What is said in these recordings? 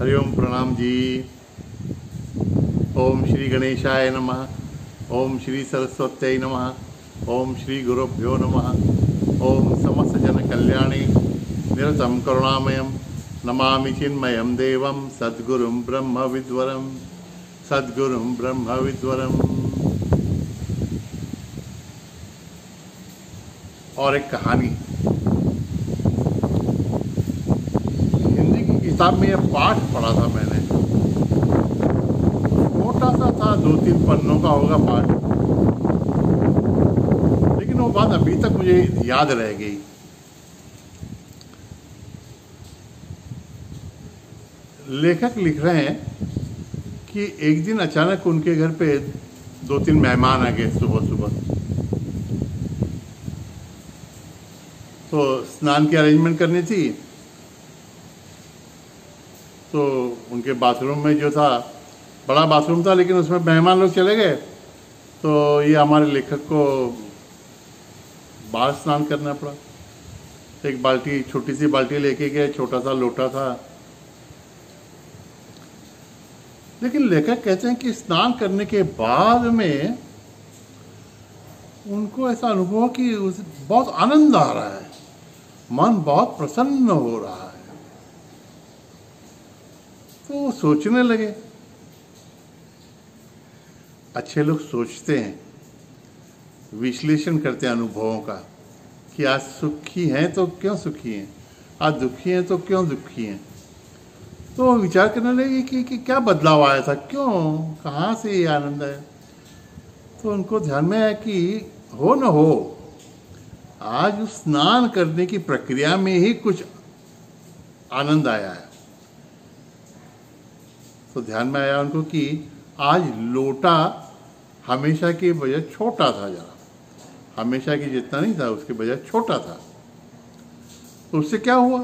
हरिओम प्रणाम जी। ओम श्री गणेशाय नमः। ओम श्री सरस्वत्यै नमः। ओम श्री गुरुभ्यो नमः। ओम समस्त जन कल्याणे निरतं करुणामयं नमामि चिन्मयं देवं सद्गुरुं ब्रह्म विद्वरं सद्गुरुं ब्रह्म विद्वरम। और एक कहानी हिंदी की किताब में यह पाठ पढ़ा था मैंने। छोटा सा था, 2-3 पन्नों का होगा पाठ, लेकिन वो बात अभी तक मुझे याद रह गई। लेखक लिख रहे हैं कि एक दिन अचानक उनके घर पे 2-3 मेहमान आ गए सुबह सुबह। तो स्नान की अरेंजमेंट करनी थी, तो उनके बाथरूम में जो था, बड़ा बाथरूम था, लेकिन उसमें मेहमान लोग चले गए, तो ये हमारे लेखक को बाहर स्नान करना पड़ा। एक बाल्टी, छोटी सी बाल्टी लेके गए, छोटा सा लोटा था। लेकिन लेखक कहते हैं कि स्नान करने के बाद में उनको ऐसा अनुभव हुआ कि बहुत आनंद आ रहा है, मन बहुत प्रसन्न हो रहा है। तो वो सोचने लगे। अच्छे लोग सोचते हैं, विश्लेषण करते हैं अनुभवों का कि आज सुखी हैं तो क्यों सुखी हैं, आज दुखी हैं तो क्यों दुखी हैं। तो वो विचार करने लगे कि क्या बदलाव आया था, क्यों, कहाँ से ये आनंद आया। तो उनको ध्यान में आया कि हो न हो, आज स्नान करने की प्रक्रिया में ही कुछ आनंद आया है। तो ध्यान में आया उनको कि आज लोटा हमेशा की बजाय छोटा था, जरा हमेशा की जितना नहीं था उसके बजाय छोटा था। तो उससे क्या हुआ,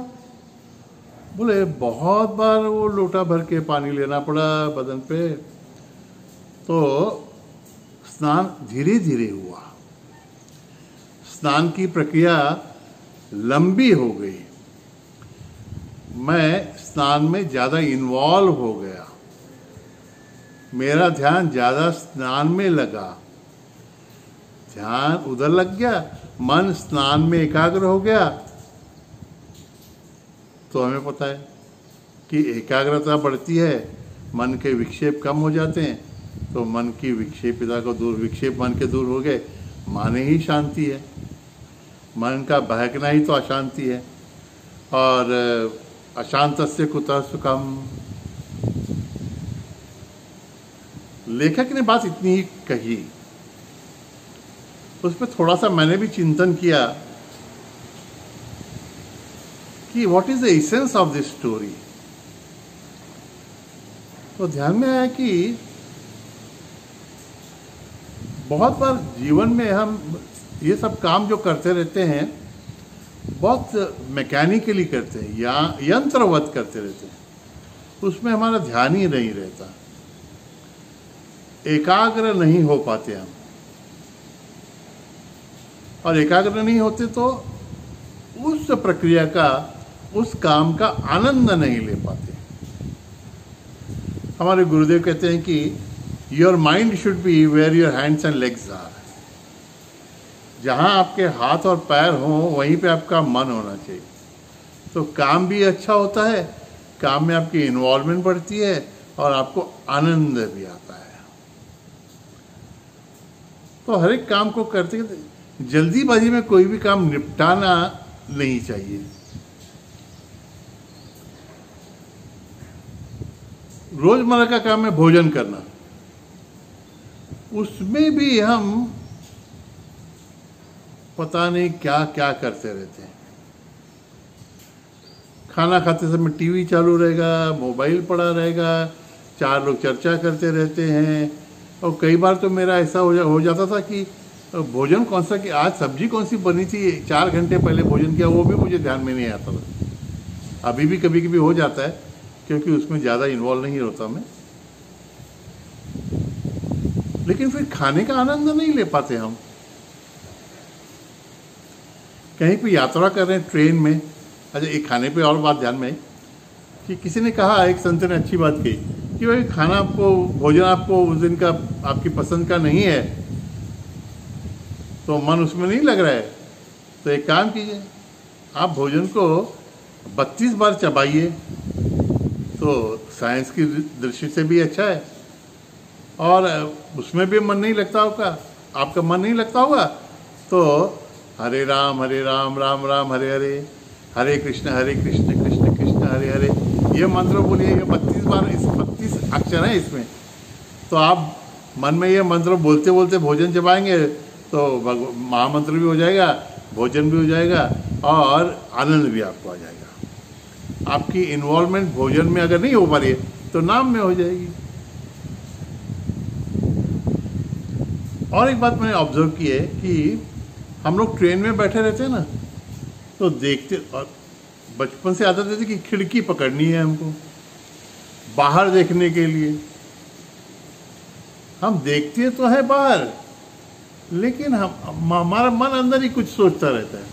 बोले बहुत बार वो लोटा भर के पानी लेना पड़ा बदन पे, तो स्नान धीरे धीरे हुआ। स्नान की प्रक्रिया लंबी हो गई, मैं स्नान में ज़्यादा इन्वॉल्व हो गया, मेरा ध्यान ज़्यादा स्नान में लगा, ध्यान उधर लग गया, मन स्नान में एकाग्र हो गया। तो हमें पता है कि एकाग्रता बढ़ती है, मन के विक्षेप कम हो जाते हैं। तो मन की विक्षेपिता को दूर, विक्षेप मन के दूर हो गए, माने ही शांति है। मन का बहकना ही तो अशांति है, और अशांतस्य कुतः सुखम। लेखक ने बात इतनी ही कही, उस पर थोड़ा सा मैंने भी चिंतन किया कि what is the essence of this story. तो ध्यान में आया कि बहुत बार जीवन में हम ये सब काम जो करते रहते हैं, बहुत मैकेनिकली करते हैं या यंत्रवत करते रहते हैं, उसमें हमारा ध्यान ही नहीं रहता, एकाग्र नहीं हो पाते हम। और एकाग्र नहीं होते तो उस प्रक्रिया का, उस काम का आनंद नहीं ले पाते। हमारे गुरुदेव कहते हैं कि your mind should be where your hands and legs are. जहाँ आपके हाथ और पैर हों, वहीं पे आपका मन होना चाहिए। तो काम भी अच्छा होता है, काम में आपकी इन्वॉल्वमेंट बढ़ती है, और आपको आनंद भी आता है। तो हर एक काम को करते जल्दीबाजी में कोई भी काम निपटाना नहीं चाहिए। रोजमर्रा का काम है भोजन करना, उसमें भी हम पता नहीं क्या क्या करते रहते हैं। खाना खाते समय टीवी चालू रहेगा, मोबाइल पड़ा रहेगा, 4 लोग चर्चा करते रहते हैं। और कई बार तो मेरा ऐसा हो जाता था कि भोजन कौन सा, कि आज सब्जी कौन सी बनी थी, 4 घंटे पहले भोजन किया, वो भी मुझे ध्यान में नहीं आता था। अभी भी कभी कभी हो जाता है, क्योंकि उसमें ज़्यादा इन्वॉल्व नहीं होता मैं। लेकिन फिर खाने का आनंद नहीं ले पाते हम। कहीं पे यात्रा कर रहे हैं ट्रेन में, अच्छा एक खाने पे और बात ध्यान में आई, कि किसी ने कहा, एक संत ने अच्छी बात कही कि भाई खाना आपको, भोजन आपको उस दिन का आपकी पसंद का नहीं है, तो मन उसमें नहीं लग रहा है, तो एक काम कीजिए, आप भोजन को 32 बार चबाइए, तो साइंस की दृष्टि से भी अच्छा है, और उसमें भी मन नहीं लगता होगा, आपका मन नहीं लगता होगा, तो हरे राम राम राम हरे हरे, हरे कृष्ण कृष्ण कृष्ण हरे हरे, ये मंत्र बोलिए। ये 32 बार, इस 32 अक्षर हैं इसमें, तो आप मन में ये मंत्र बोलते बोलते भोजन चबाएंगे तो महामंत्र भी हो जाएगा, भोजन भी हो जाएगा, और आनंद भी आपको आ जाएगा। आपकी इन्वॉल्वमेंट भोजन में अगर नहीं हो पा रही है तो नाम में हो जाएगी। और एक बात मैंने ऑब्जर्व की है कि हम लोग ट्रेन में बैठे रहते हैं ना, तो देखते, और बचपन से आदत रहती कि खिड़की पकड़नी है हमको बाहर देखने के लिए। हम देखते तो है बाहर, लेकिन हमारा मन अंदर ही कुछ सोचता रहता है,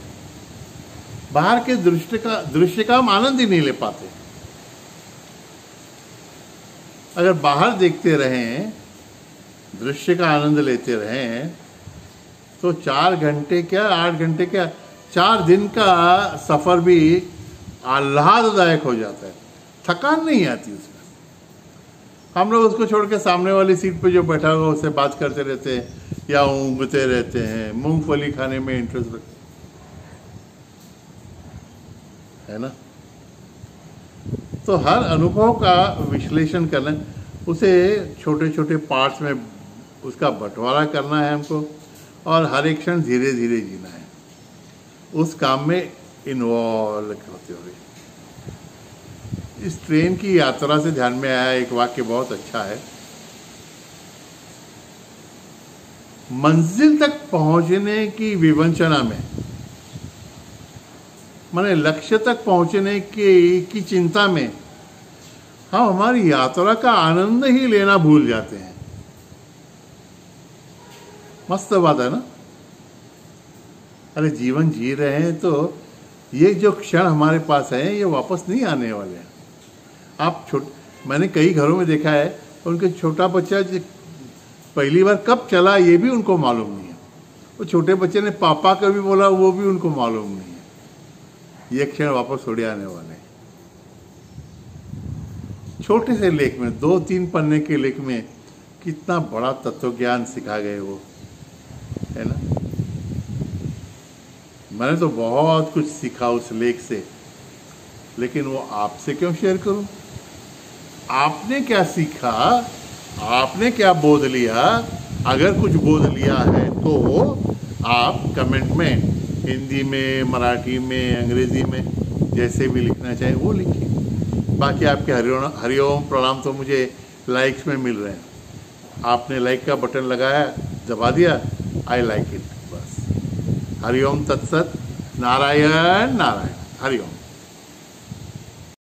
बाहर के दृश्य का हम आनंद ही नहीं ले पाते। अगर बाहर देखते रहें, दृश्य का आनंद लेते रहें, तो 4 घंटे क्या, 8 घंटे क्या, 4 दिन का सफर भी आह्लाददायक हो जाता है, थकान नहीं आती उसमें। हम लोग उसको छोड़ के सामने वाली सीट पे जो बैठा हुआ उससे बात करते रहते हैं या ऊँघते रहते हैं, मूंगफली खाने में इंटरेस्ट रखते है ना। तो हर अनुभव का विश्लेषण करना, उसे छोटे छोटे पार्ट्स में उसका बंटवारा करना है हमको, और हर एक क्षण धीरे धीरे जीना है, उस काम में इन्वॉल्व होते हुए। इस ट्रेन की यात्रा से ध्यान में आया एक वाक्य, बहुत अच्छा है। मंजिल तक पहुंचने की विवंचना में, माने लक्ष्य तक पहुंचने की चिंता में, हम हमारी यात्रा का आनंद ही लेना भूल जाते हैं। मस्त बात है ना। अरे जीवन जी रहे हैं तो ये जो क्षण हमारे पास है ये वापस नहीं आने वाले हैं। मैंने कई घरों में देखा है, उनके छोटा बच्चा पहली बार कब चला ये भी उनको मालूम नहीं है। वो छोटे बच्चे ने पापा कभी बोला वो भी उनको मालूम नहीं है। ये क्षण वापस थोड़ी आने वाले हैं। छोटे से लेख में, 2-3 पन्ने के लेख में कितना बड़ा तत्व ज्ञान सिखा गए वो, है ना। मैंने तो बहुत कुछ सीखा उस लेख से, लेकिन वो आपसे क्यों शेयर करूं? आपने क्या सीखा, आपने क्या बोध लिया? अगर कुछ बोध लिया है तो आप कमेंट में हिंदी में, मराठी में, अंग्रेजी में, जैसे भी लिखना चाहें वो लिखिए। बाकी आपके हरिओम प्रणाम तो मुझे लाइक्स में मिल रहे हैं। आपने लाइक का बटन लगाया, दबा दिया, आई लाइक इट, बस। हरिओम तत्सत, नारायण नारायण, हरिओम।